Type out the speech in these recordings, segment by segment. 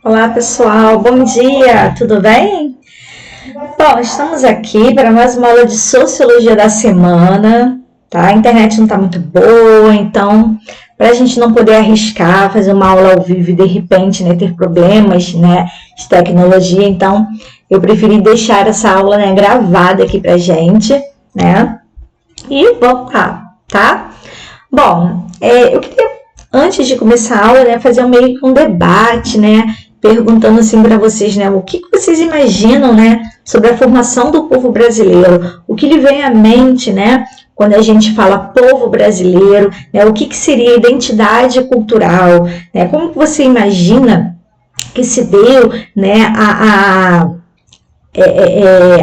Olá pessoal, bom dia, tudo bem? Bom, estamos aqui para mais uma aula de Sociologia da semana, tá? A internet não está muito boa, então, para a gente não poder arriscar, fazer uma aula ao vivo e de repente, né, ter problemas, né, de tecnologia, então eu preferi deixar essa aula, né, gravada aqui pra gente, né? E vamos lá, tá? Bom, eu queria, antes de começar a aula, né, fazer meio que um debate, né, perguntando assim para vocês, né, o que vocês imaginam, né, sobre a formação do povo brasileiro, o que lhe vem à mente, né, quando a gente fala povo brasileiro, né, o que seria identidade cultural, né, como você imagina que se deu, né,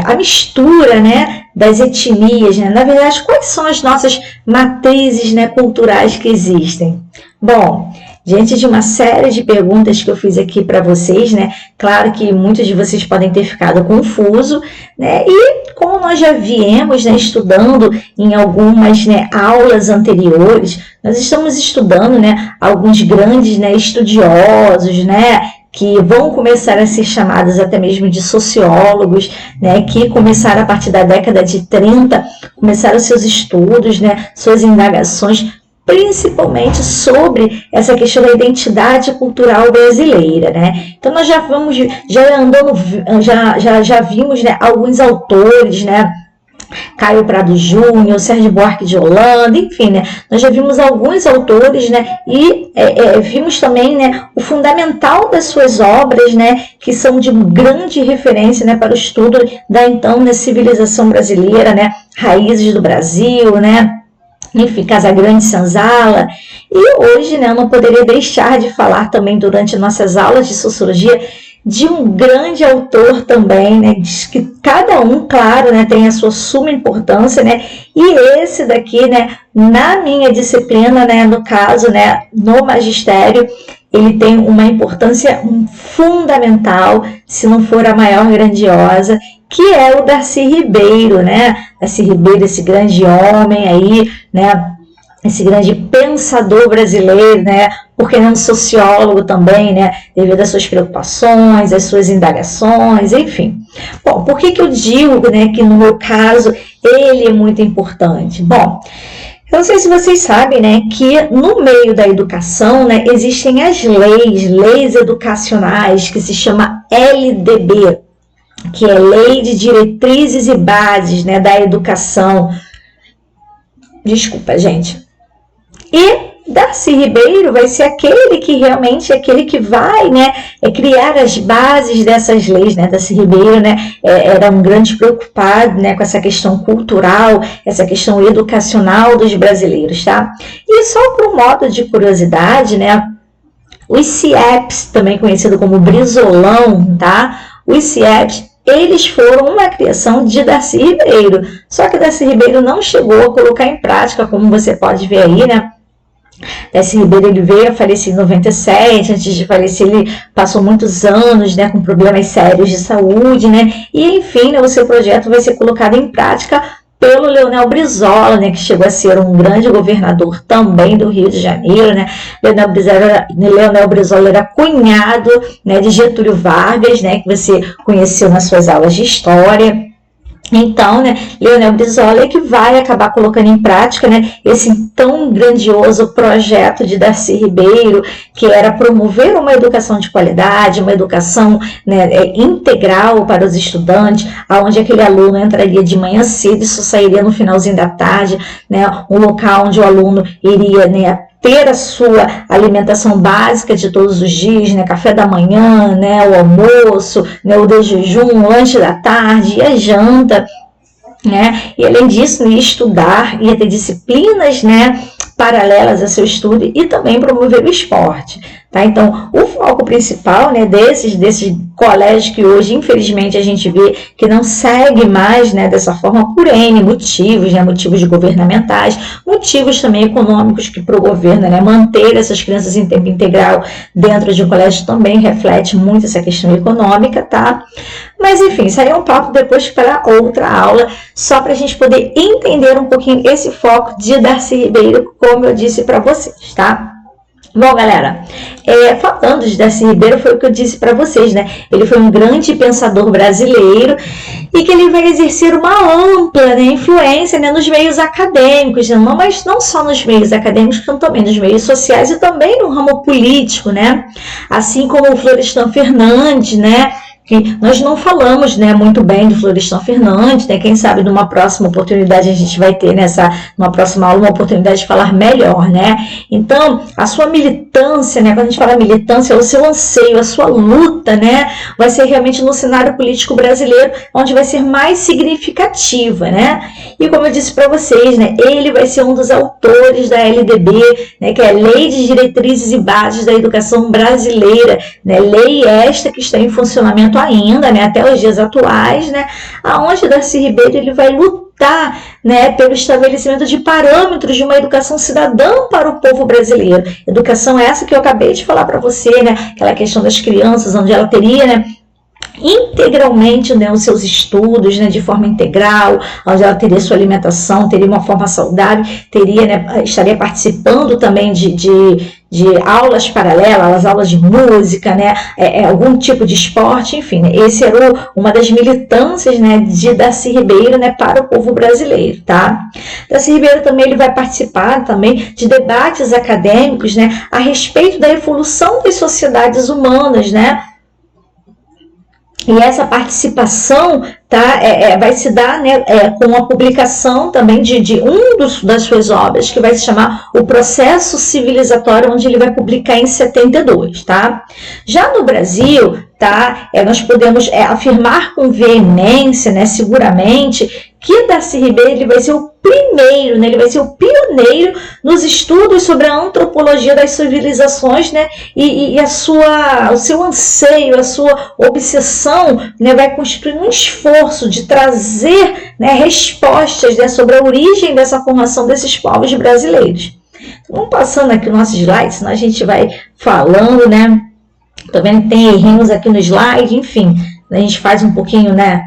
a mistura, né, das etnias, né? Na verdade, quais são as nossas matrizes, né, culturais que existem? Bom, diante de uma série de perguntas que eu fiz aqui para vocês, né, claro que muitos de vocês podem ter ficado confuso, né, e como nós já viemos, né, estudando em algumas, né, aulas anteriores, nós estamos estudando, né, alguns grandes, né, estudiosos, né, que vão começar a ser chamados até mesmo de sociólogos, né, que começaram a partir da década de 30, começaram seus estudos, né, suas indagações, principalmente sobre essa questão da identidade cultural brasileira, né? Então nós já vimos, né, alguns autores, né, Caio Prado Júnior, Sérgio Buarque de Holanda, enfim, né, nós já vimos alguns autores, né, e vimos também, né, o fundamental das suas obras, né, que são de grande referência, né, para o estudo da então, né, civilização brasileira, né, raízes do Brasil, né, enfim, Casagrande Senzala. E hoje, né, eu não poderia deixar de falar também durante nossas aulas de sociologia de um grande autor também, né, diz que cada um, claro, né, tem a sua suma importância, né, e esse daqui, né, na minha disciplina, né, no caso, né, no magistério, ele tem uma importância fundamental, se não for a maior grandiosa, que é o Darcy Ribeiro, né, Darcy Ribeiro, esse grande homem aí, né, esse grande pensador brasileiro, né, porque não sociólogo também, né, devido às suas preocupações, às suas indagações, enfim. Bom, por que eu digo, né, que no meu caso ele é muito importante? Bom, eu não sei se vocês sabem, né, que no meio da educação, né, existem as leis educacionais, que se chama LDB, que é Lei de Diretrizes e Bases, né, da Educação. Desculpa, gente. E Darcy Ribeiro vai ser aquele que realmente é aquele que vai, né, criar as bases dessas leis, né? Darcy Ribeiro, né, era um grande preocupado, né, com essa questão cultural, essa questão educacional dos brasileiros, tá? E só por um modo de curiosidade, né, os CIEPs, também conhecido como Brizolão, tá? Os CIEPs, eles foram uma criação de Darcy Ribeiro, só que Darcy Ribeiro não chegou a colocar em prática, como você pode ver aí, né? Darcy Ribeiro, ele veio a falecer em 97, antes de falecer ele passou muitos anos, né, com problemas sérios de saúde, né, e enfim, né, o seu projeto vai ser colocado em prática pelo Leonel Brizola, né, que chegou a ser um grande governador também do Rio de Janeiro, né. Leonel Brizola era cunhado, né, de Getúlio Vargas, né, que você conheceu nas suas aulas de história. Então, né, Leonel Brizola é que vai acabar colocando em prática, né, esse tão grandioso projeto de Darcy Ribeiro, que era promover uma educação de qualidade, uma educação, né, integral para os estudantes, onde aquele aluno entraria de manhã cedo e só sairia no finalzinho da tarde, né, um local onde o aluno iria, né, ter a sua alimentação básica de todos os dias, né, café da manhã, né, o almoço, né, o de jejum, o lanche da tarde e a janta, né, e além disso, ia estudar, ia ter disciplinas, né, paralelas a seu estudo e também promover o esporte, tá? Então, o foco principal, né, desses colégios que hoje, infelizmente, a gente vê que não segue mais, né, dessa forma por N motivos, né, motivos governamentais, motivos também econômicos que para o governo, né, manter essas crianças em tempo integral dentro de um colégio também reflete muito essa questão econômica, tá? Mas, enfim, isso aí é um papo depois para outra aula, só para a gente poder entender um pouquinho esse foco de Darcy Ribeiro, como eu disse para vocês, tá? Bom, galera, falando de Darcy Ribeiro, foi o que eu disse para vocês, né? Ele foi um grande pensador brasileiro e que ele vai exercer uma ampla, né, influência, né, nos meios acadêmicos, né? Mas não só nos meios acadêmicos, como também nos meios sociais e também no ramo político, né? Assim como o Florestan Fernandes, né? Nós não falamos, né, muito bem do Florestan Fernandes, né? Quem sabe numa próxima oportunidade a gente vai ter numa próxima aula uma oportunidade de falar melhor, né? Então, a sua militância, né, quando a gente fala militância, o seu anseio, a sua luta, né, vai ser realmente no cenário político brasileiro, onde vai ser mais significativa, né? E como eu disse para vocês, né, ele vai ser um dos autores da LDB, né, que é a Lei de Diretrizes e Bases da Educação Brasileira, né? Lei esta que está em funcionamento ainda, né, até os dias atuais, né, aonde Darcy Ribeiro ele vai lutar, né, pelo estabelecimento de parâmetros de uma educação cidadã para o povo brasileiro. Educação essa que eu acabei de falar para você, né, aquela questão das crianças, onde ela teria, né, integralmente, né, os seus estudos, né, de forma integral, onde ela teria sua alimentação, teria uma forma saudável, teria, né, estaria participando também de aulas paralelas, aulas de música, né, algum tipo de esporte, enfim, né, esse era uma das militâncias, né, de Darcy Ribeiro, né, para o povo brasileiro, tá? Darcy Ribeiro também ele vai participar também de debates acadêmicos, né, a respeito da evolução das sociedades humanas, né? E essa participação, tá, vai se dar, né, com a publicação também de das suas obras, que vai se chamar O Processo Civilizatório, onde ele vai publicar em 72, tá? Já no Brasil, tá, nós podemos afirmar com veemência, né, seguramente, que Darcy Ribeiro ele vai ser o primeiro, né, ele vai ser o pioneiro nos estudos sobre a antropologia das civilizações, né, e o seu anseio, a sua obsessão, né, vai constituir um esforço de trazer, né, respostas, né, sobre a origem dessa formação desses povos brasileiros. Então, vamos passando aqui o nosso slide, senão a gente vai falando, né, tô vendo que tem errinhos aqui no slide, enfim, a gente faz um pouquinho, né,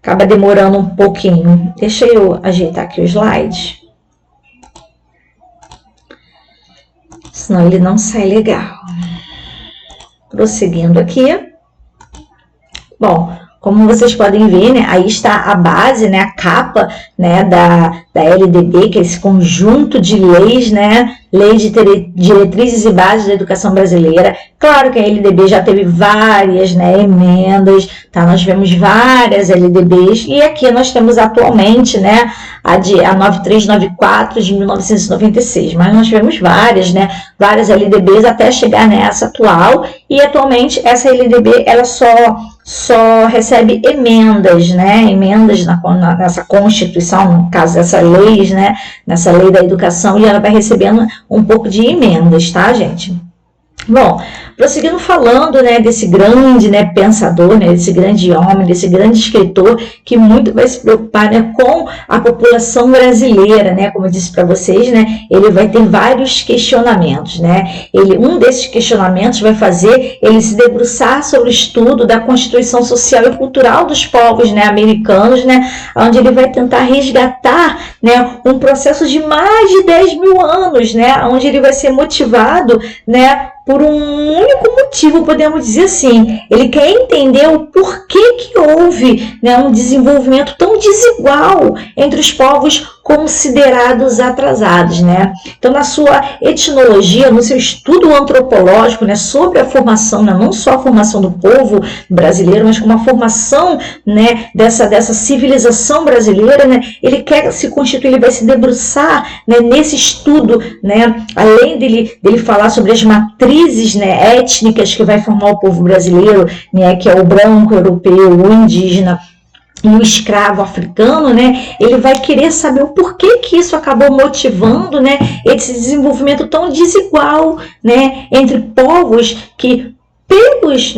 acaba demorando um pouquinho. Deixa eu ajeitar aqui o slide. Senão ele não sai legal. Prosseguindo aqui. Bom, como vocês podem ver, né, aí está a base, né, a capa, né, da LDB, que é esse conjunto de leis, né, Lei de Diretrizes e Bases da Educação Brasileira. Claro que a LDB já teve várias, né, emendas, tá? Nós tivemos várias LDBs e aqui nós temos atualmente, né, a 9394 de 1996, mas nós tivemos várias, né, várias LDBs até chegar nessa atual e atualmente essa LDB ela só recebe emendas, né, emendas nessa Constituição, no caso dessa lei, né, nessa lei da educação, e ela vai recebendo um pouco de emendas, tá, gente? Bom, prosseguindo falando, né, desse grande, né, pensador, né, desse grande homem, desse grande escritor, que muito vai se preocupar, né, com a população brasileira, né, como eu disse para vocês, né, ele vai ter vários questionamentos, né, um desses questionamentos vai fazer ele se debruçar sobre o estudo da constituição social e cultural dos povos, né, americanos, né, onde ele vai tentar resgatar, né, um processo de mais de 10 mil anos, né, onde ele vai ser motivado, né, por um único motivo, podemos dizer assim, ele quer entender o porquê que houve, né, um desenvolvimento tão desigual entre os povos considerados atrasados, né? Então, na sua etnologia, no seu estudo antropológico, né, sobre a formação, né, não só a formação do povo brasileiro, mas como a formação, né, dessa civilização brasileira, né, ele quer se constituir, ele vai se debruçar, né, nesse estudo, né, além dele falar sobre as matrizes, né, étnicas que vai formar o povo brasileiro, né, que é o branco, o europeu, o indígena e o escravo africano, né, ele vai querer saber o porquê que isso acabou motivando, né, esse desenvolvimento tão desigual, né, entre povos que pelos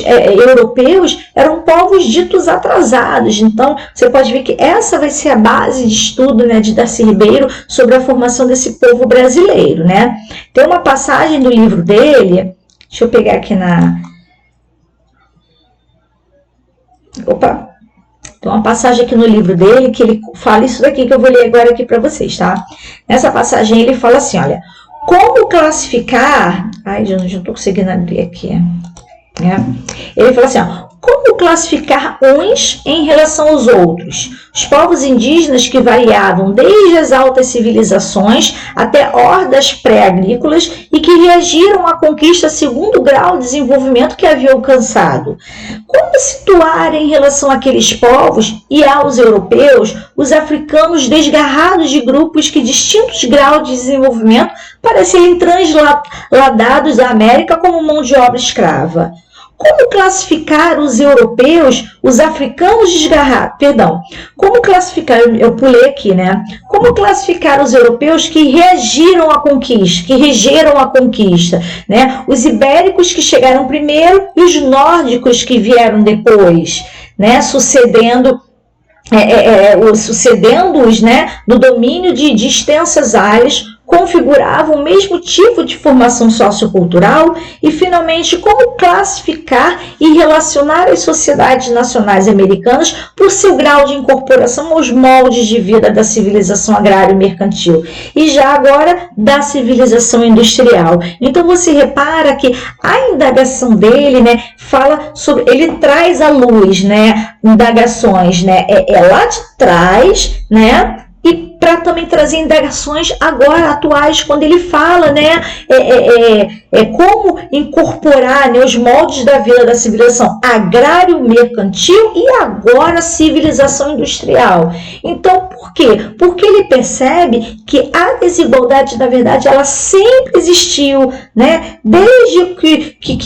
europeus eram povos ditos atrasados. Então, você pode ver que essa vai ser a base de estudo, né, de Darcy Ribeiro sobre a formação desse povo brasileiro, né. Tem uma passagem do livro dele, deixa eu pegar aqui tem uma passagem aqui no livro dele que ele fala isso daqui que eu vou ler agora aqui para vocês, tá? Nessa passagem ele fala assim, olha, como classificar... Ai, já não estou conseguindo abrir aqui. Ele fala assim, ó, como classificar uns em relação aos outros? Os povos indígenas que variavam desde as altas civilizações até hordas pré-agrícolas e que reagiram à conquista segundo grau de desenvolvimento que haviam alcançado. Como situar em relação àqueles povos e aos europeus os africanos desgarrados de grupos que distintos graus de desenvolvimento parecem transladados à América como mão de obra escrava? Como classificar os europeus, os africanos como classificar, eu pulei aqui, né? Como classificar os europeus que reagiram à conquista, que regeram a conquista, né? Os ibéricos que chegaram primeiro e os nórdicos que vieram depois, né? Sucedendo-os, né? Do domínio de extensas áreas, configuravam o mesmo tipo de formação sociocultural e, finalmente, como classificar e relacionar as sociedades nacionais americanas por seu grau de incorporação aos moldes de vida da civilização agrária e mercantil e já agora da civilização industrial. Então, você repara que a indagação dele, né, fala sobre, ele traz à luz, né, indagações, né, lá de trás, né, e para também trazer indagações agora atuais, quando ele fala, né, como incorporar, né, os moldes da vida da civilização agrário-mercantil e agora civilização industrial. Então, por quê? Porque ele percebe que a desigualdade, na verdade, ela sempre existiu, né, desde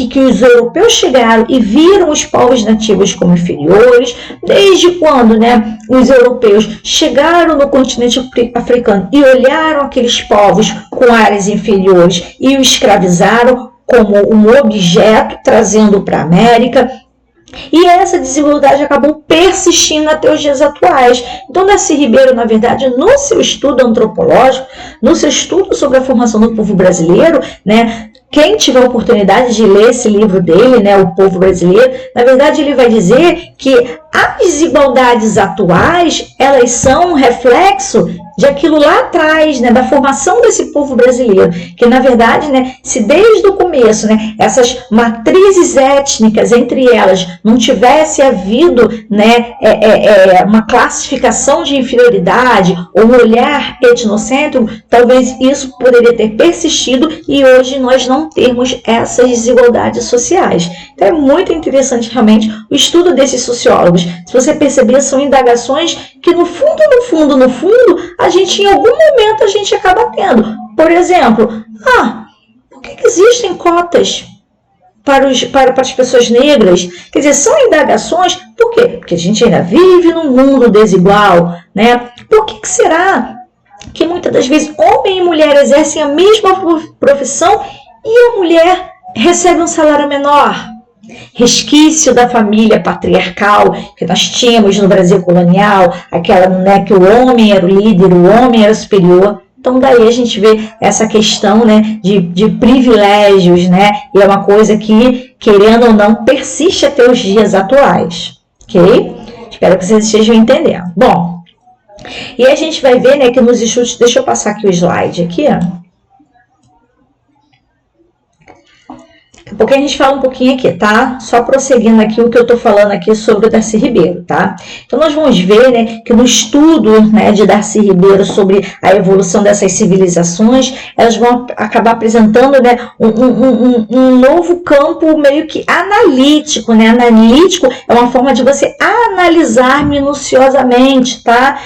que os europeus chegaram e viram os povos nativos como inferiores, desde quando, né, os europeus chegaram no continente africano e olharam aqueles povos com áreas inferiores e o escravizaram como um objeto, trazendo para a América. E essa desigualdade acabou persistindo até os dias atuais. Então, Darcy Ribeiro, na verdade, no seu estudo antropológico, no seu estudo sobre a formação do povo brasileiro, né, quem tiver a oportunidade de ler esse livro dele, né, O Povo Brasileiro, na verdade ele vai dizer que as desigualdades atuais, elas são um reflexo de aquilo lá atrás, né, da formação desse povo brasileiro, que na verdade, né, se desde o começo, né, essas matrizes étnicas entre elas não tivesse havido, né, uma classificação de inferioridade ou um olhar etnocêntrico, talvez isso poderia ter persistido e hoje nós não termos essas desigualdades sociais. Então é muito interessante realmente o estudo desses sociólogos. Se você perceber, são indagações que no fundo, a gente em algum momento a gente acaba tendo. Por exemplo, por que existem cotas para as pessoas negras? Quer dizer, são indagações, por quê? Porque a gente ainda vive num mundo desigual, né? Por que será que muitas das vezes homem e mulher exercem a mesma profissão e a mulher recebe um salário menor? Resquício da família patriarcal que nós tínhamos no Brasil colonial, aquela, né, que o homem era o líder, o homem era o superior. Então daí a gente vê essa questão, né, de privilégios, né, e é uma coisa que, querendo ou não, persiste até os dias atuais, ok? Espero que vocês estejam entendendo. Bom, e a gente vai ver, né, que nos estudos, deixa eu passar aqui o slide aqui, ó. Porque a gente fala um pouquinho aqui, tá? Só prosseguindo aqui o que eu tô falando aqui sobre o Darcy Ribeiro, tá? Então, nós vamos ver, né, que no estudo, né, de Darcy Ribeiro sobre a evolução dessas civilizações, elas vão acabar apresentando, né, um novo campo meio que analítico, né? Analítico é uma forma de você analisar minuciosamente, tá?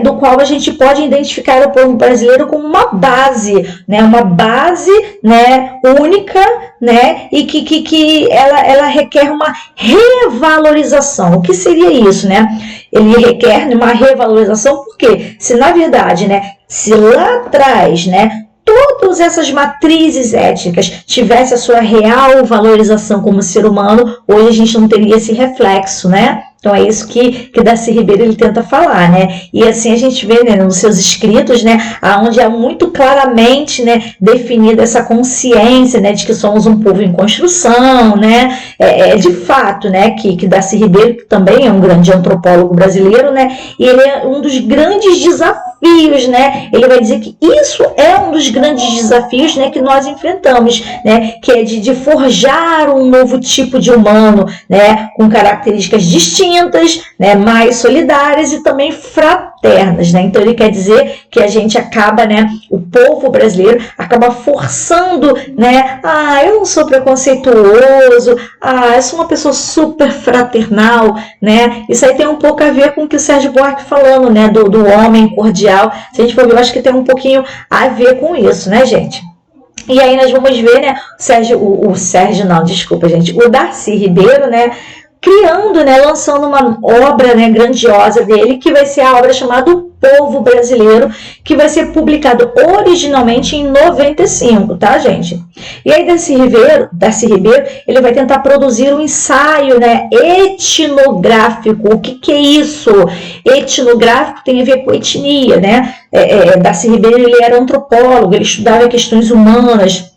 Do qual a gente pode identificar o povo brasileiro como uma base, né? Uma base, né, única, né? E que ela requer uma revalorização. O que seria isso, né? Ele requer uma revalorização porque se na verdade, né, se lá atrás, né, todas essas matrizes étnicas tivessem a sua real valorização como ser humano, hoje a gente não teria esse reflexo, né? Então é isso que Darcy Ribeiro ele tenta falar, né? E assim a gente vê, né, nos seus escritos, né, onde é muito claramente, né, definida essa consciência, né, de que somos um povo em construção, né? De fato, né, que Darcy Ribeiro, que também é um grande antropólogo brasileiro, né? E ele é um dos grandes desafios desafios, né? Ele vai dizer que isso é um dos grandes desafios, né, que nós enfrentamos, né? Que é de forjar um novo tipo de humano, né? Com características distintas, né? Mais solidárias e também fraternas, né? Então ele quer dizer que a gente acaba, né? O povo brasileiro acaba forçando, né? Eu não sou preconceituoso, eu sou uma pessoa super fraternal, né? Isso aí tem um pouco a ver com o que o Sérgio Buarque falando, né? Do homem cordial. Se a gente for ver, eu acho que tem um pouquinho a ver com isso, né, gente? E aí nós vamos ver, né? O Darcy Ribeiro, né? Criando, né, lançando uma obra, né, grandiosa dele, que vai ser a obra chamada O Povo Brasileiro, que vai ser publicado originalmente em 95, tá, gente? E aí Darcy Ribeiro, ele vai tentar produzir um ensaio, né, etnográfico. O que é isso? Etnográfico tem a ver com etnia, né? Darcy Ribeiro, ele era antropólogo, ele estudava questões humanas,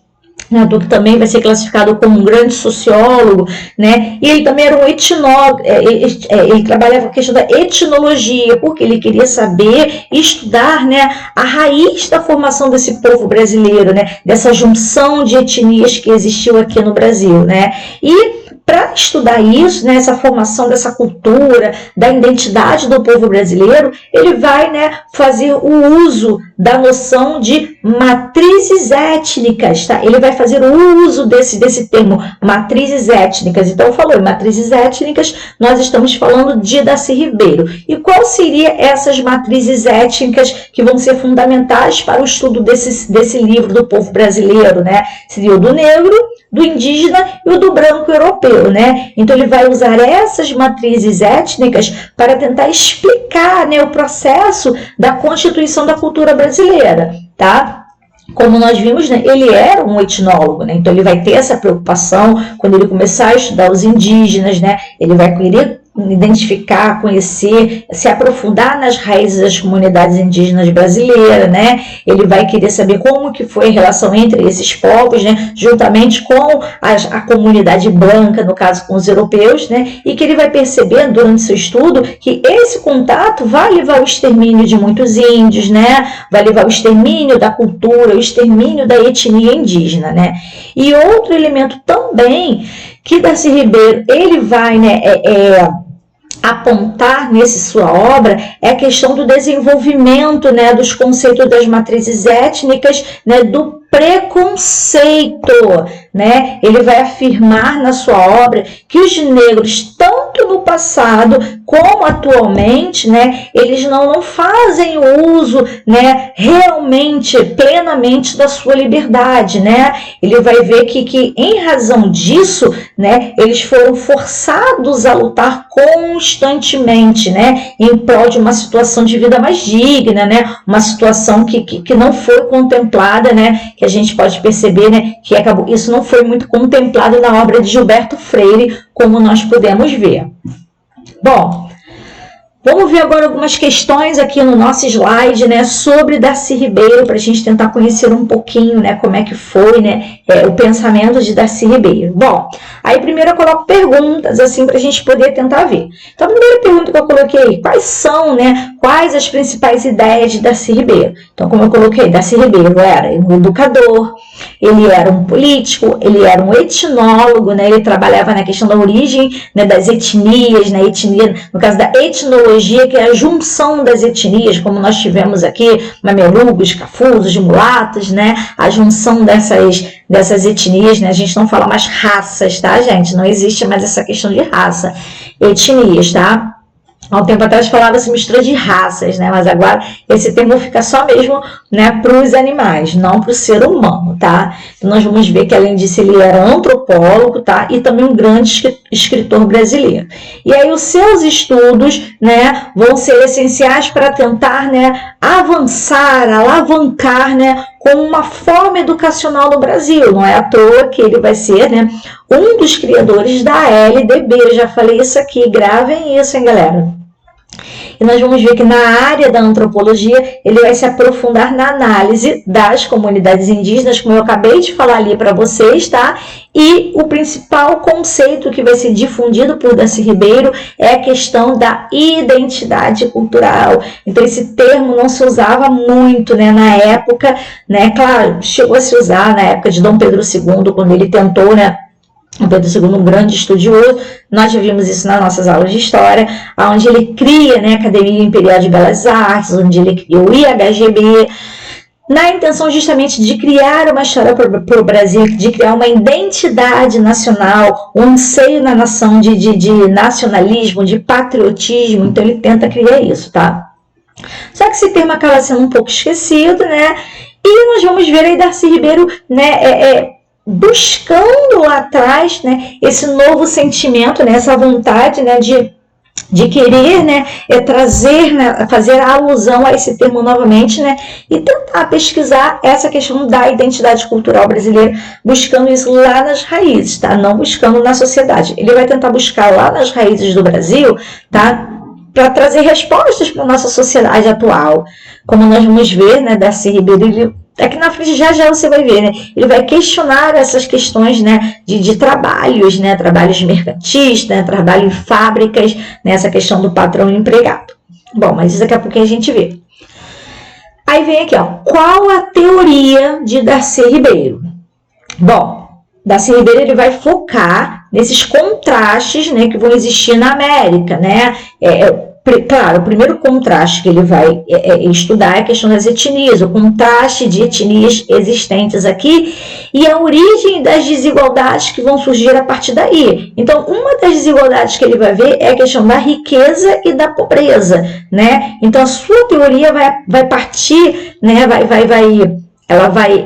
que também vai ser classificado como um grande sociólogo, né? E ele também era um etnólogo, ele trabalhava com a questão da etnologia, porque ele queria saber, estudar, né, a raiz da formação desse povo brasileiro, né? Dessa junção de etnias que existiu aqui no Brasil, né? E para estudar isso, né, essa formação dessa cultura, da identidade do povo brasileiro, ele vai, né, fazer o uso da noção de matrizes étnicas, tá? Ele vai fazer o uso desse termo, matrizes étnicas. Então, eu falei, matrizes étnicas, nós estamos falando de Darcy Ribeiro. E qual seria essas matrizes étnicas que vão ser fundamentais para o estudo desse livro do povo brasileiro, né? Seria o do negro, do indígena e o do branco europeu, né? Então ele vai usar essas matrizes étnicas para tentar explicar, né, o processo da constituição da cultura brasileira, tá? Como nós vimos, né, ele era um etnólogo, né? Então ele vai ter essa preocupação quando ele começar a estudar os indígenas, né? Ele vai querer identificar, conhecer, se aprofundar nas raízes das comunidades indígenas brasileiras, né? Ele vai querer saber como que foi a relação entre esses povos, né? Juntamente com a comunidade branca, no caso com os europeus, né? E que ele vai perceber durante seu estudo que esse contato vai levar ao extermínio de muitos índios, né? Vai levar ao extermínio da cultura, ao extermínio da etnia indígena, né? E outro elemento também que Darcy Ribeiro, ele vai, né, apontar nessa sua obra é a questão do desenvolvimento, né, dos conceitos das matrizes étnicas, né, do preconceito, né? Ele vai afirmar na sua obra que os negros, tanto no passado como atualmente, né, eles não fazem uso, né, realmente, plenamente da sua liberdade, né? Ele vai ver que em razão disso, né, eles foram forçados a lutar constantemente, né, em prol de uma situação de vida mais digna, né? Uma situação que não foi contemplada, né? Que a gente pode perceber, né, que isso não foi muito contemplado na obra de Gilberto Freire, como nós podemos ver. Bom, vamos ver agora algumas questões aqui no nosso slide, né, sobre Darcy Ribeiro, para a gente tentar conhecer um pouquinho, né, como é que foi, né, o pensamento de Darcy Ribeiro. Bom, aí primeiro eu coloco perguntas, assim, para a gente poder tentar ver. Então, a primeira pergunta que eu coloquei, quais as principais ideias de Darcy Ribeiro? Então, como eu coloquei, Darcy Ribeiro era um educador, ele era um político, ele era um etnólogo, né, ele trabalhava na questão da origem, né, das etnias, na etnia, no caso da etnologia, que é a junção das etnias, como nós tivemos aqui, mamelucos, cafusos, mulatas, né, a junção dessas etnias, né, a gente não fala mais raças, tá, gente? Não existe mais essa questão de raça, etnias, tá? Há um tempo atrás falava-se mistura de raças, né? Mas agora esse termo fica só mesmo, né, para os animais, não para o ser humano, tá? Então nós vamos ver que além disso ele era antropólogo, tá? E também um grande escritor brasileiro. E aí os seus estudos, né, vão ser essenciais para tentar, né, avançar, alavancar, né, como uma forma educacional no Brasil. Não é à toa que ele vai ser, né, um dos criadores da LDB. Eu já falei isso aqui, gravem isso, hein, galera? e nós vamos ver que na área da antropologia ele vai se aprofundar na análise das comunidades indígenas, como eu acabei de falar ali para vocês, tá? E o principal conceito que vai ser difundido por Darcy Ribeiro é a questão da identidade cultural. Então esse termo não se usava muito, né, na época, né? Claro, chegou a se usar na época de Dom Pedro II, quando ele tentou, né? Dom Pedro II, um grande estudioso, nós já vimos isso nas nossas aulas de história, onde ele cria, né, a Academia Imperial de Belas Artes, onde ele criou o IHGB, na intenção justamente de criar uma história para o Brasil, de criar uma identidade nacional, um anseio na nação de nacionalismo, de patriotismo. Então ele tenta criar isso, tá? Só que esse termo acaba sendo um pouco esquecido, né? E nós vamos ver aí Darcy Ribeiro, né, buscando lá atrás, né, esse novo sentimento, né, essa vontade, né, de querer, né, trazer, né, fazer a alusão a esse termo novamente, né, e tentar pesquisar essa questão da identidade cultural brasileira, buscando isso lá nas raízes, tá? Não buscando na sociedade. Ele vai tentar buscar lá nas raízes do Brasil, tá? Para trazer respostas para a nossa sociedade atual. Como nós vamos ver, né, Darcy Ribeiro, aqui na frente já você vai ver, né? Ele vai questionar essas questões, né, de trabalhos, né, trabalhos mercantis, né, trabalho em fábricas, né, essa questão do patrão e empregado. Bom, mas isso daqui a pouquinho a gente vê. Aí vem aqui, ó, qual a teoria de Darcy Ribeiro? Bom, Darcy Ribeiro ele vai focar nesses contrastes, né, que vão existir na América, né? Claro, o primeiro contraste que ele vai estudar é a questão das etnias, o contraste de etnias existentes aqui e a origem das desigualdades que vão surgir a partir daí. Então, uma das desigualdades que ele vai ver é a questão da riqueza e da pobreza, né? Então, a sua teoria vai partir, né, ela vai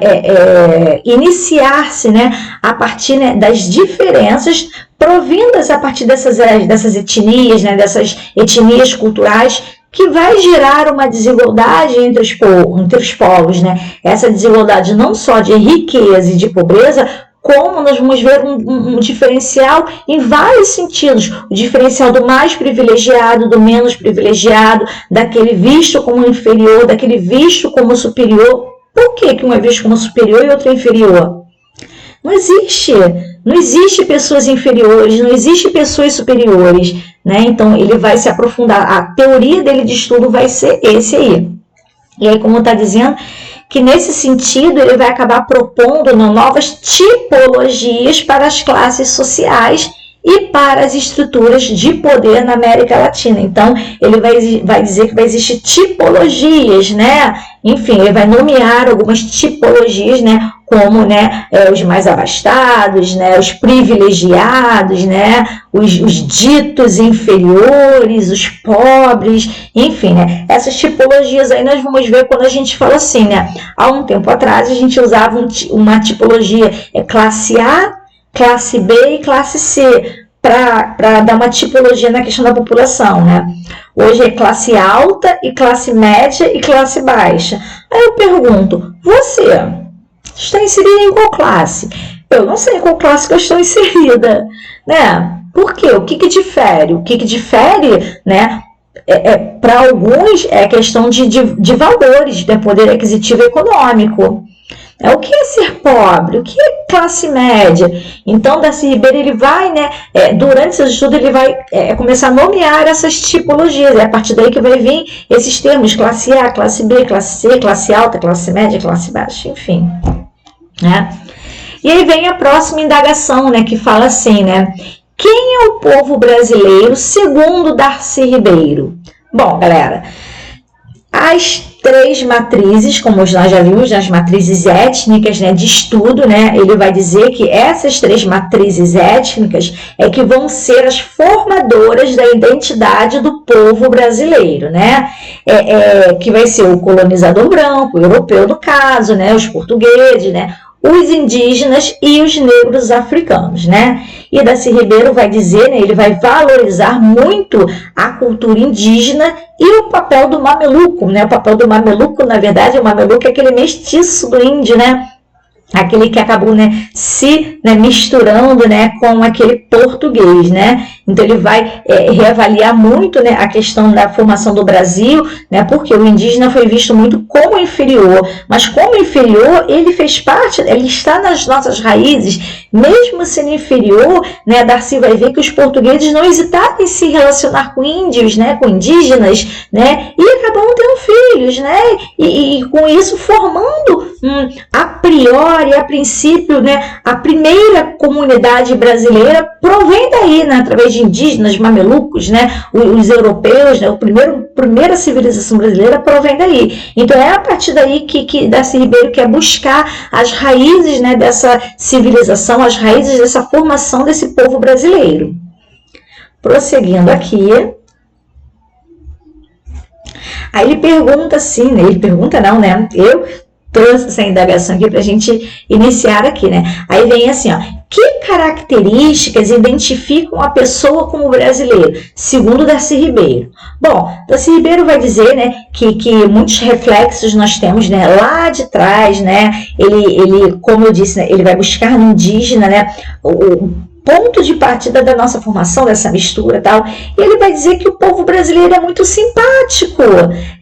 iniciar-se, né, a partir, né, das diferenças provindas a partir dessas etnias, né, dessas etnias culturais, que vai gerar uma desigualdade entre os povos, né? Essa desigualdade não só de riqueza e de pobreza, como nós vamos ver um diferencial em vários sentidos. O diferencial do mais privilegiado, do menos privilegiado, daquele visto como inferior, daquele visto como superior. Por que um é visto como superior e outro é inferior? Não existe pessoas inferiores, não existe pessoas superiores, né? Então, ele vai se aprofundar, a teoria dele de estudo vai ser esse aí. E aí, como está dizendo, que nesse sentido ele vai acabar propondo novas tipologias para as classes sociais e para as estruturas de poder na América Latina. Então, ele vai dizer que vai existir tipologias, né? Enfim, ele vai nomear algumas tipologias, né? Como, né, os mais abastados, né, os privilegiados, né, os ditos inferiores, os pobres, enfim, né, essas tipologias aí nós vamos ver quando a gente fala assim, né, há um tempo atrás a gente usava uma tipologia classe A, classe B e classe C, para dar uma tipologia na questão da população, né? Hoje é classe alta e classe média e classe baixa. Aí eu pergunto, você está inserida em qual classe? Eu não sei em qual classe que eu estou inserida, né? Por quê? O que difere? O que difere, né? Para alguns é questão de valores, de poder aquisitivo econômico. O que é ser pobre? O que é classe média? Então, Darcy Ribeiro, ele vai, né, durante seus estudos, ele vai começar a nomear essas tipologias. É a partir daí que vai vir esses termos, classe A, classe B, classe C, classe alta, classe média, classe baixa, enfim. Né? E aí vem a próxima indagação, né, que fala assim, né? Quem é o povo brasileiro segundo Darcy Ribeiro? Bom, galera, as três matrizes, como nós já vimos, as matrizes étnicas, né, de estudo, né, ele vai dizer que essas três matrizes étnicas é que vão ser as formadoras da identidade do povo brasileiro, né, que vai ser o colonizador branco, o europeu no caso, né, os portugueses, né, os indígenas e os negros africanos, né? E Darcy Ribeiro vai dizer, né, ele vai valorizar muito a cultura indígena e o papel do mameluco, né? O papel do mameluco, na verdade, o mameluco é aquele mestiço do índio, né? aquele que acabou, né, se, né, misturando, né, com aquele português, né? Então ele vai reavaliar muito, né, a questão da formação do Brasil, né, porque o indígena foi visto muito como inferior, mas como inferior ele fez parte, ele está nas nossas raízes, mesmo sendo inferior, né? Darcy vai ver que os portugueses não hesitaram em se relacionar com índios, né, com indígenas, né, e acabam tendo filhos, né, e com isso formando a priori, a princípio, né, a primeira comunidade brasileira provém daí, né, através de indígenas, mamelucos, né, os europeus, né, a primeira civilização brasileira provém daí. Então é a partir daí que Darcy Ribeiro quer buscar as raízes, né, dessa civilização, as raízes dessa formação desse povo brasileiro. Prosseguindo aqui, aí ele pergunta assim, né, ele pergunta não, né, eu trouxe essa indagação aqui para a gente iniciar aqui, né? Aí vem assim, ó, que características identificam a pessoa como brasileiro, segundo Darcy Ribeiro? Bom, Darcy Ribeiro vai dizer, né, que muitos reflexos nós temos, né, lá de trás, né? Ele, como eu disse, né, ele vai buscar no indígena, né, o ponto de partida da nossa formação, dessa mistura e tal, e ele vai dizer que o povo brasileiro é muito simpático,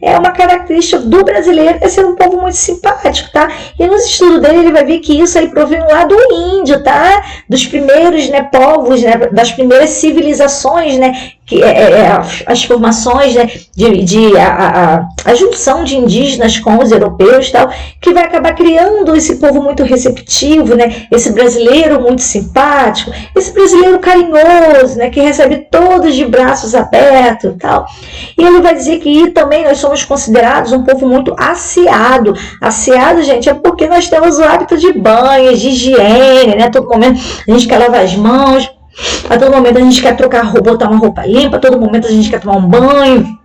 é uma característica do brasileiro, é ser um povo muito simpático, tá? E nos estudos dele ele vai ver que isso aí provém lá do índio, tá? Dos primeiros, né, povos, né, das primeiras civilizações, né, que as formações, né, a junção de indígenas com os europeus, tal, que vai acabar criando esse povo muito receptivo, né, esse brasileiro muito simpático, esse brasileiro carinhoso, né, que recebe todos de braços abertos, tal. E ele vai dizer que também nós somos considerados um povo muito asseado. Asseado, gente, é porque nós temos o hábito de banho, de higiene, né, a todo momento a gente quer lavar as mãos, a todo momento a gente quer trocar roupa, botar uma roupa limpa, a todo momento a gente quer tomar um banho.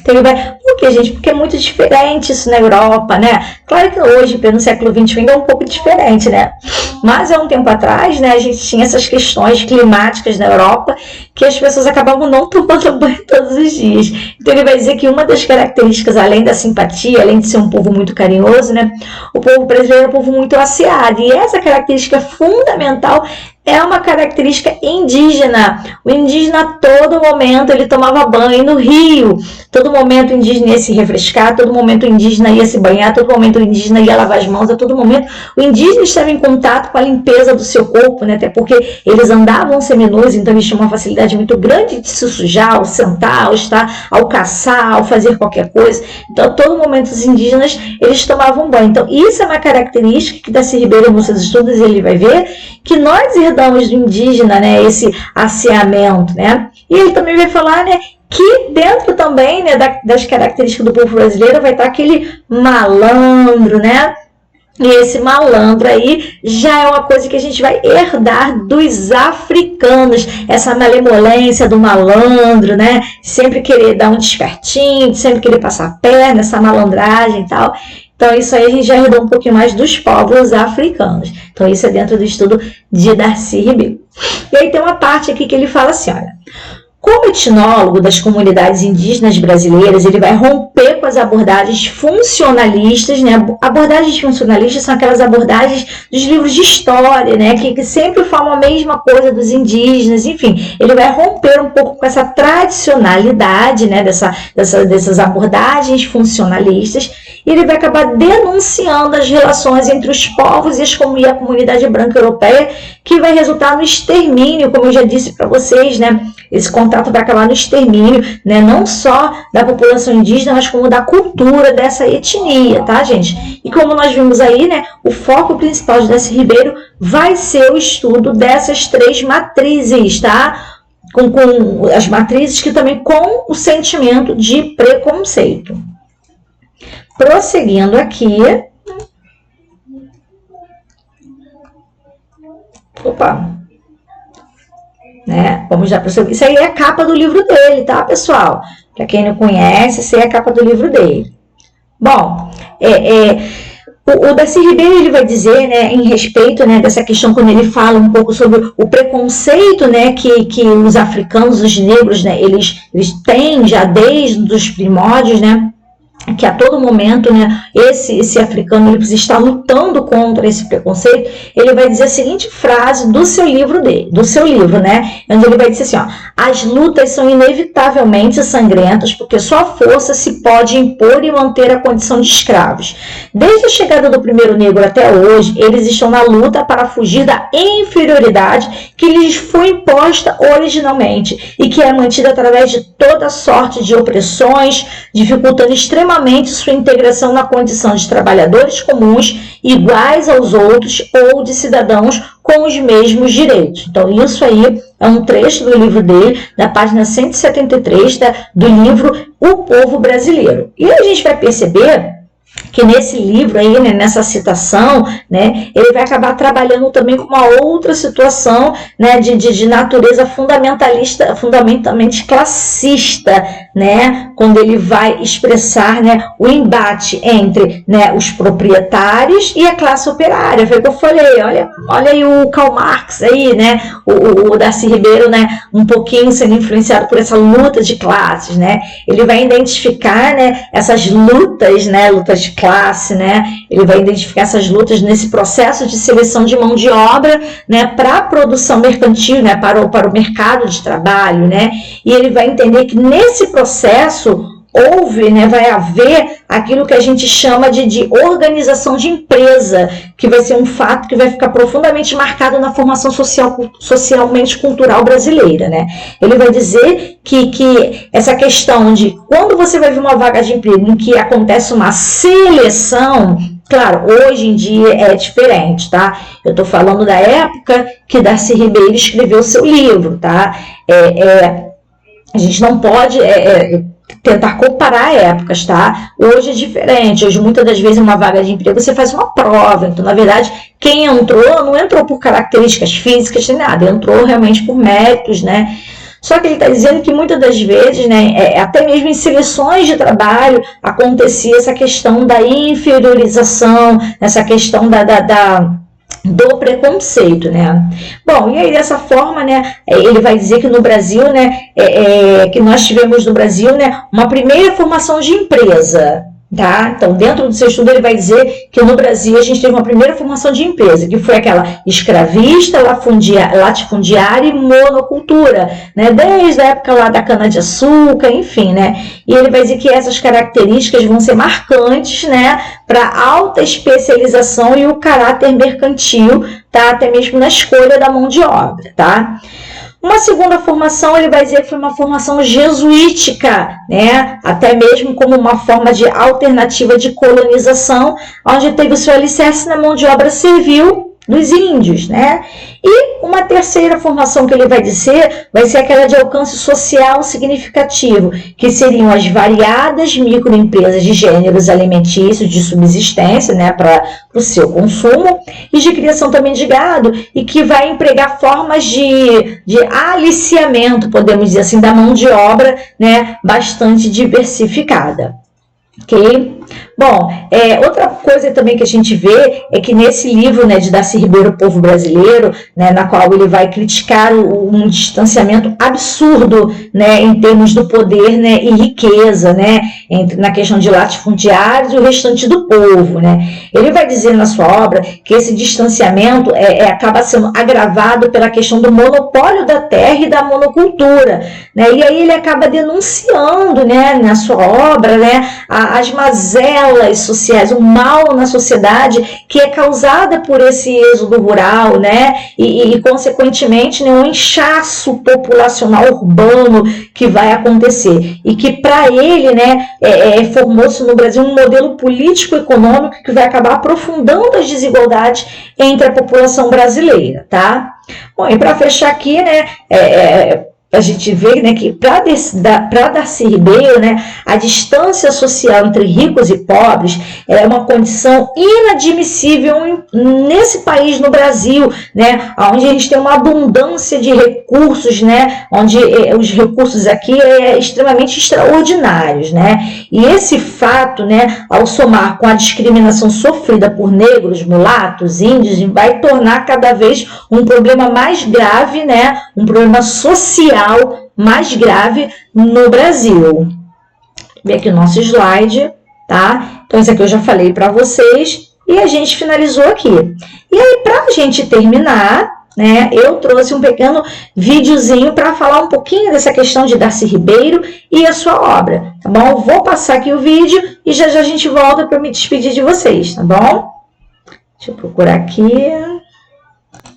Por que, gente? Porque é muito diferente isso na Europa, né? Claro que hoje, no século XXI, ainda é um pouco diferente, né? Mas há um tempo atrás, né, a gente tinha essas questões climáticas na Europa que as pessoas acabavam não tomando banho todos os dias. Então ele vai dizer que uma das características, além da simpatia, além de ser um povo muito carinhoso, né, o povo brasileiro é um povo muito asseado. E essa característica fundamental é uma característica indígena. O indígena, a todo momento, ele tomava banho no rio. Todo momento o indígena ia se refrescar, todo momento o indígena ia se banhar, todo momento o indígena ia lavar as mãos, a todo momento o indígena estava em contato com a limpeza do seu corpo, né? Até porque eles andavam seminus, então eles tinham uma facilidade muito grande de se sujar, ao sentar, ao estar, ao caçar, ao fazer qualquer coisa. Então, a todo momento os indígenas, eles tomavam banho. Então, isso é uma característica que Darcy Ribeiro, nos seus estudos, ele vai ver que nós herdamos do indígena, né, esse asseamento, né? E ele também vai falar, né, que dentro também, né, das características do povo brasileiro vai estar aquele malandro, né? E esse malandro aí já é uma coisa que a gente vai herdar dos africanos, essa malemolência do malandro, né? Sempre querer dar um despertinho, sempre querer passar a perna, essa malandragem e tal. Então, isso aí a gente já herdou um pouquinho mais dos povos africanos. Então, isso é dentro do estudo de Darcy Ribeiro. E aí tem uma parte aqui que ele fala assim, olha, como etnólogo das comunidades indígenas brasileiras, ele vai romper com as abordagens funcionalistas, né? Abordagens funcionalistas são aquelas abordagens dos livros de história, né? Que sempre falam a mesma coisa dos indígenas, enfim. Ele vai romper um pouco com essa tradicionalidade, né? Dessas abordagens funcionalistas, e ele vai acabar denunciando as relações entre os povos e a comunidade branca europeia, que vai resultar no extermínio, como eu já disse para vocês, né? Esse contato vai acabar no extermínio, né? Não só da população indígena, mas como da cultura dessa etnia, tá, gente? E como nós vimos aí, né? O foco principal de Darcy Ribeiro vai ser o estudo dessas três matrizes, tá? Com as matrizes que também com o sentimento de preconceito. Prosseguindo aqui. Opa! Né? Vamos já prosseguir. Isso aí é a capa do livro dele, tá, pessoal? Para quem não conhece, essa aí é a capa do livro dele. Bom, o Darcy Ribeiro, ele vai dizer, né, em respeito, né, dessa questão, quando ele fala um pouco sobre o preconceito, né, que os africanos, os negros, né, eles têm já desde os primórdios, né? que a todo momento, né, esse africano ele precisa estar lutando contra esse preconceito, ele vai dizer a seguinte frase do seu livro, né, onde ele vai dizer assim, ó, as lutas são inevitavelmente sangrentas porque só a força se pode impor e manter a condição de escravos. Desde a chegada do primeiro negro até hoje, eles estão na luta para fugir da inferioridade que lhes foi imposta originalmente e que é mantida através de toda sorte de opressões, dificultando extremamente sua integração na condição de trabalhadores comuns, iguais aos outros, ou de cidadãos com os mesmos direitos. Então, isso aí é um trecho do livro dele, da página 173, do livro O Povo Brasileiro. E a gente vai perceber que nesse livro aí, né, nessa citação, né, ele vai acabar trabalhando também com uma outra situação, né, de natureza fundamentalmente classista, né, quando ele vai expressar, né, o embate entre, né, os proprietários e a classe operária. Foi o que eu falei, olha aí o Karl Marx aí, né, o Darcy Ribeiro, né, um pouquinho sendo influenciado por essa luta de classes, né, ele vai identificar, né, essas lutas, né, lutas de classe, né? Ele vai identificar essas lutas nesse processo de seleção de mão de obra, né, para a produção mercantil, né, para o mercado de trabalho, né? E ele vai entender que nesse processo vai haver aquilo que a gente chama de organização de empresa, que vai ser um fato que vai ficar profundamente marcado na formação socialmente cultural brasileira, né? Ele vai dizer que essa questão de quando você vai ver uma vaga de emprego em que acontece uma seleção, claro, hoje em dia é diferente, tá? Eu estou falando da época que Darcy Ribeiro escreveu seu livro, tá? A gente não pode tentar comparar épocas, tá? Hoje é diferente. Hoje, muitas das vezes, em uma vaga de emprego, você faz uma prova. Então, na verdade, quem entrou, não entrou por características físicas, nem nada. Entrou realmente por méritos, né? Só que ele está dizendo que muitas das vezes, né, até mesmo em seleções de trabalho, acontecia essa questão da inferiorização, essa questão do preconceito, né? Bom, e aí dessa forma, né, ele vai dizer que no Brasil, né, que nós tivemos no Brasil, né, uma primeira formação de empresa, tá? Então, dentro do seu estudo, ele vai dizer que no Brasil a gente teve uma primeira formação de empresa, que foi aquela escravista, latifundiária e monocultura, né? Desde a época lá da cana-de-açúcar, enfim, né? E ele vai dizer que essas características vão ser marcantes, né, para a alta especialização e o caráter mercantil, tá? Até mesmo na escolha da mão de obra, tá? Uma segunda formação, ele vai dizer que foi uma formação jesuítica, né? Até mesmo como uma forma de alternativa de colonização, onde teve o seu alicerce na mão de obra servil dos índios, né? E uma terceira formação que ele vai dizer vai ser aquela de alcance social significativo, que seriam as variadas microempresas de gêneros alimentícios de subsistência, né, para o seu consumo, e de criação também de gado, e que vai empregar formas de aliciamento, podemos dizer assim, da mão de obra, né, bastante diversificada. Ok? Bom, outra coisa também que a gente vê é que nesse livro, né, de Darcy Ribeiro, O Povo Brasileiro, né, na qual ele vai criticar um distanciamento absurdo, né, em termos do poder, né, e riqueza, né, na questão de latifundiários e o restante do povo, né. Ele vai dizer na sua obra que esse distanciamento acaba sendo agravado pela questão do monopólio da terra e da monocultura, né, e aí ele acaba denunciando, né, na sua obra, né, as mazelas sociais, o mal na sociedade que é causada por esse êxodo rural, né, e consequentemente, né, um inchaço populacional urbano que vai acontecer, e que para ele, né, formou-se no Brasil um modelo político-econômico que vai acabar aprofundando as desigualdades entre a população brasileira, tá? Bom, e para fechar aqui, né, a gente vê, né, que para Darcy Ribeiro, né, a distância social entre ricos e pobres é uma condição inadmissível nesse país, no Brasil, né, onde a gente tem uma abundância de recursos, né, onde os recursos aqui extremamente extraordinários, né, e esse fato, né, ao somar com a discriminação sofrida por negros, mulatos, índios, vai tornar cada vez um problema mais grave, né, um problema social mais grave no Brasil. Vê aqui o nosso slide. tá? Então, isso aqui eu já falei para vocês e a gente finalizou aqui. E aí, para a gente terminar, né, eu trouxe um pequeno videozinho para falar um pouquinho dessa questão de Darcy Ribeiro e a sua obra, tá bom? Vou passar aqui o vídeo e já já a gente volta para me despedir de vocês, tá bom? Deixa eu procurar aqui.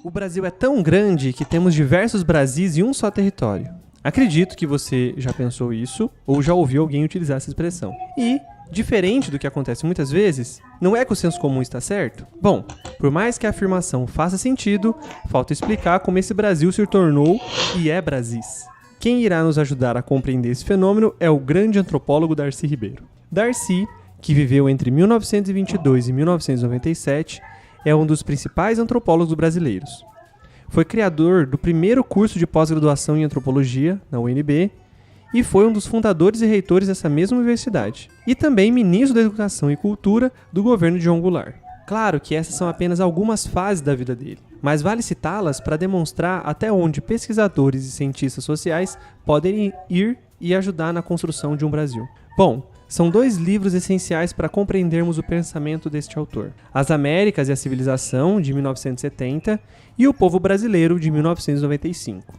O Brasil é tão grande que temos diversos Brasis em um só território. Acredito que você já pensou isso ou já ouviu alguém utilizar essa expressão. E, diferente do que acontece muitas vezes, não é que o senso comum está certo? Bom, por mais que a afirmação faça sentido, falta explicar como esse Brasil se tornou e é Brasis. Quem irá nos ajudar a compreender esse fenômeno é o grande antropólogo Darcy Ribeiro. Darcy, que viveu entre 1922 e 1997, é um dos principais antropólogos brasileiros. Foi criador do primeiro curso de pós-graduação em antropologia, na UNB, e foi um dos fundadores e reitores dessa mesma universidade. E também ministro da Educação e Cultura do governo de João Goulart. Claro que essas são apenas algumas fases da vida dele, mas vale citá-las para demonstrar até onde pesquisadores e cientistas sociais podem ir e ajudar na construção de um Brasil. Bom, são 2 livros essenciais para compreendermos o pensamento deste autor: As Américas e a Civilização, de 1970, e O Povo Brasileiro, de 1995.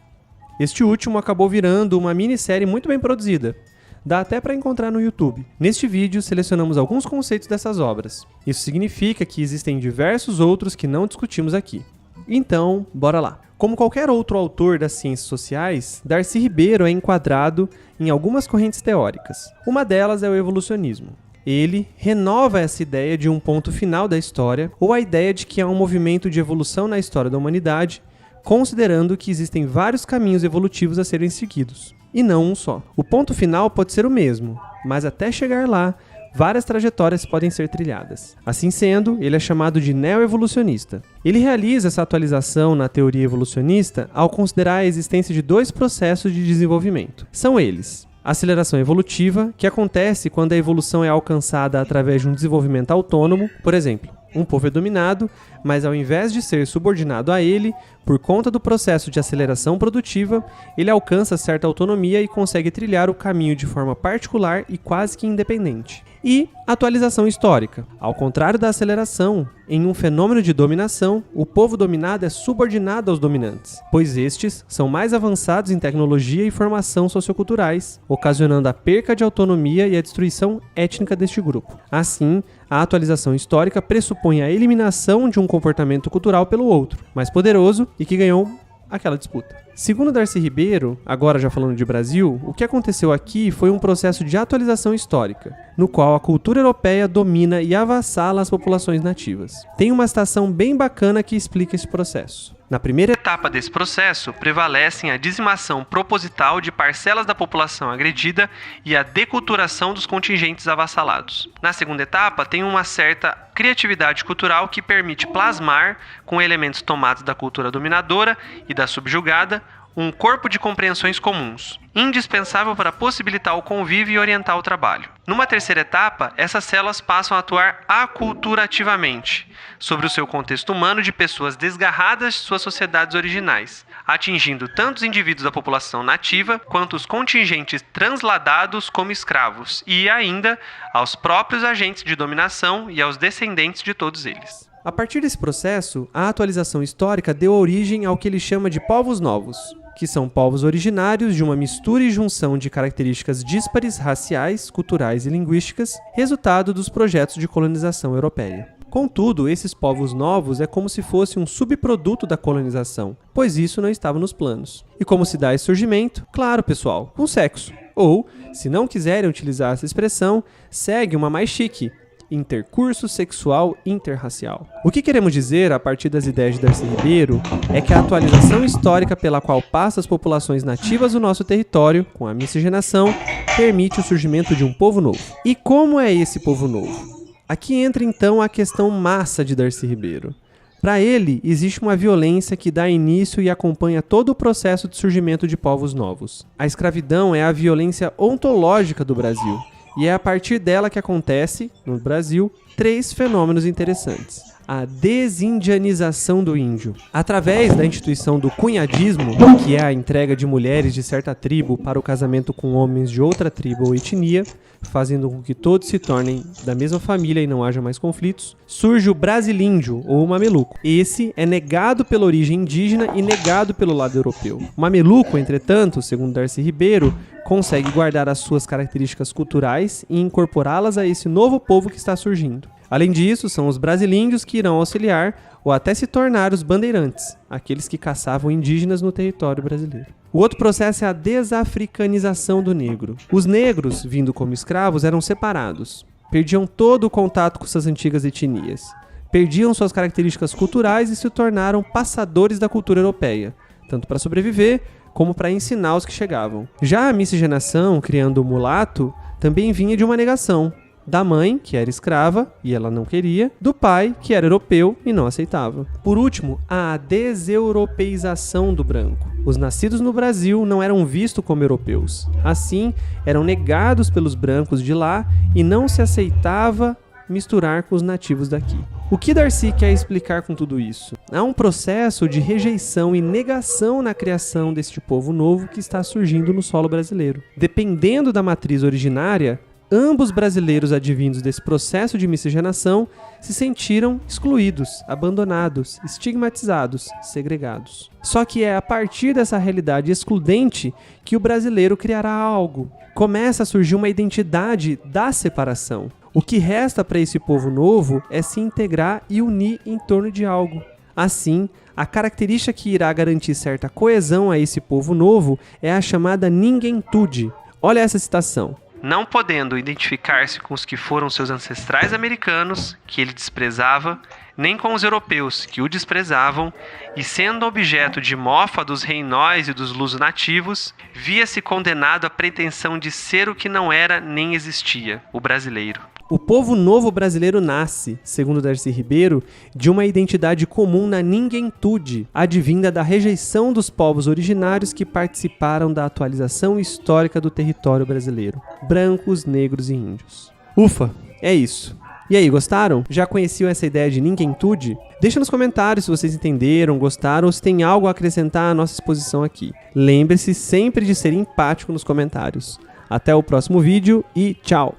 Este último acabou virando uma minissérie muito bem produzida. Dá até para encontrar no YouTube. Neste vídeo, selecionamos alguns conceitos dessas obras. Isso significa que existem diversos outros que não discutimos aqui. Então, bora lá! Como qualquer outro autor das ciências sociais, Darcy Ribeiro é enquadrado em algumas correntes teóricas. Uma delas é o evolucionismo. Ele renova essa ideia de um ponto final da história, ou a ideia de que há um movimento de evolução na história da humanidade, considerando que existem vários caminhos evolutivos a serem seguidos, e não um só. O ponto final pode ser o mesmo, mas até chegar lá, várias trajetórias podem ser trilhadas. Assim sendo, ele é chamado de neo-evolucionista. Ele realiza essa atualização na teoria evolucionista ao considerar a existência de 2 processos de desenvolvimento. São eles: a aceleração evolutiva, que acontece quando a evolução é alcançada através de um desenvolvimento autônomo. Por exemplo, um povo é dominado, mas ao invés de ser subordinado a ele, por conta do processo de aceleração produtiva, ele alcança certa autonomia e consegue trilhar o caminho de forma particular e quase que independente. E atualização histórica. Ao contrário da aceleração, em um fenômeno de dominação, o povo dominado é subordinado aos dominantes, pois estes são mais avançados em tecnologia e formação socioculturais, ocasionando a perca de autonomia e a destruição étnica deste grupo. Assim, a atualização histórica pressupõe a eliminação de um comportamento cultural pelo outro, mais poderoso e que ganhou aquela disputa. Segundo Darcy Ribeiro, agora já falando de Brasil, o que aconteceu aqui foi um processo de atualização histórica, no qual a cultura europeia domina e avassala as populações nativas. Tem uma citação bem bacana que explica esse processo. Na primeira etapa desse processo, prevalecem a dizimação proposital de parcelas da população agredida e a deculturação dos contingentes avassalados. Na segunda etapa, tem uma certa criatividade cultural que permite plasmar, com elementos tomados da cultura dominadora e da subjugada, um corpo de compreensões comuns, indispensável para possibilitar o convívio e orientar o trabalho. Numa terceira etapa, essas células passam a atuar aculturativamente sobre o seu contexto humano de pessoas desgarradas de suas sociedades originais, atingindo tanto os indivíduos da população nativa quanto os contingentes transladados como escravos e ainda aos próprios agentes de dominação e aos descendentes de todos eles. A partir desse processo, a atualização histórica deu origem ao que ele chama de povos novos, que são povos originários de uma mistura e junção de características díspares raciais, culturais e linguísticas, resultado dos projetos de colonização europeia. Contudo, esses povos novos é como se fosse um subproduto da colonização, pois isso não estava nos planos. E como se dá esse surgimento? Claro, pessoal, com sexo. Ou, se não quiserem utilizar essa expressão, segue uma mais chique: intercurso sexual interracial. O que queremos dizer, a partir das ideias de Darcy Ribeiro, é que a atualização histórica pela qual passam as populações nativas do nosso território, com a miscigenação, permite o surgimento de um povo novo. E como é esse povo novo? Aqui entra então a questão massa de Darcy Ribeiro. Para ele, existe uma violência que dá início e acompanha todo o processo de surgimento de povos novos. A escravidão é a violência ontológica do Brasil, e é a partir dela que acontece, no Brasil, 3 fenômenos interessantes. a desindianização do índio. Através da instituição do cunhadismo, que é a entrega de mulheres de certa tribo para o casamento com homens de outra tribo ou etnia, fazendo com que todos se tornem da mesma família e não haja mais conflitos, surge o brasilíndio, ou o mameluco. Esse é negado pela origem indígena e negado pelo lado europeu. O mameluco, entretanto, segundo Darcy Ribeiro, consegue guardar as suas características culturais e incorporá-las a esse novo povo que está surgindo. Além disso, são os brasilíndios que irão auxiliar ou até se tornar os bandeirantes, aqueles que caçavam indígenas no território brasileiro. O outro processo é a desafricanização do negro. Os negros, vindo como escravos, eram separados, perdiam todo o contato com suas antigas etnias, perdiam suas características culturais e se tornaram passadores da cultura europeia, tanto para sobreviver como para ensinar os que chegavam. Já a miscigenação, criando o mulato, também vinha de uma negação. Da mãe, que era escrava, e ela não queria, do pai, que era europeu e não aceitava. Por último, a deseuropeização do branco. Os nascidos no Brasil não eram vistos como europeus. Assim, eram negados pelos brancos de lá e não se aceitava misturar com os nativos daqui. O que Darcy quer explicar com tudo isso? Há um processo de rejeição e negação na criação deste povo novo que está surgindo no solo brasileiro. Dependendo da matriz originária, ambos brasileiros advindos desse processo de miscigenação se sentiram excluídos, abandonados, estigmatizados, segregados. Só que é a partir dessa realidade excludente que o brasileiro criará algo. Começa a surgir uma identidade da separação. O que resta para esse povo novo é se integrar e unir em torno de algo. Assim, a característica que irá garantir certa coesão a esse povo novo é a chamada ninguémtude. Olha essa citação. Não podendo identificar-se com os que foram seus ancestrais americanos, que ele desprezava, nem com os europeus, que o desprezavam, e sendo objeto de mofa dos reinóis e dos luso-nativos, via-se condenado à pretensão de ser o que não era nem existia, o brasileiro. O povo novo brasileiro nasce, segundo Darcy Ribeiro, de uma identidade comum na ninguémtude, advinda da rejeição dos povos originários que participaram da atualização histórica do território brasileiro, brancos, negros e índios. Ufa, é isso. E aí, gostaram? Já conheciam essa ideia de ninguémtude? Deixa nos comentários se vocês entenderam, gostaram ou se tem algo a acrescentar à nossa exposição aqui. Lembre-se sempre de ser empático nos comentários. Até o próximo vídeo e tchau!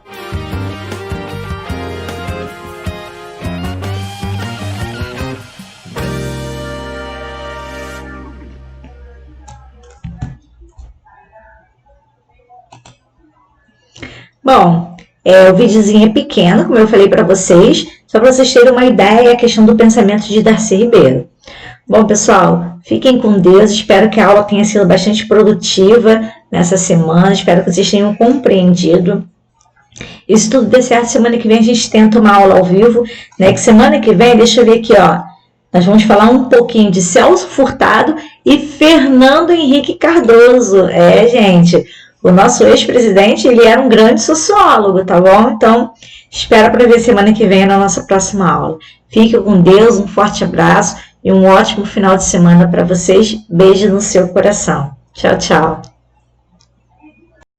Bom, o videozinho é pequeno, como eu falei para vocês, só para vocês terem uma ideia, a questão do pensamento de Darcy Ribeiro. Bom, pessoal, fiquem com Deus, espero que a aula tenha sido bastante produtiva nessa semana, espero que vocês tenham compreendido. E se tudo der certo, semana que vem a gente tenta uma aula ao vivo, né? Que semana que vem, deixa eu ver aqui, ó, nós vamos falar um pouquinho de Celso Furtado e Fernando Henrique Cardoso. Gente... O nosso ex-presidente, ele era um grande sociólogo, tá bom? Então, espero para ver semana que vem na nossa próxima aula. Fique com Deus, um forte abraço e um ótimo final de semana para vocês. Beijo no seu coração. Tchau, tchau.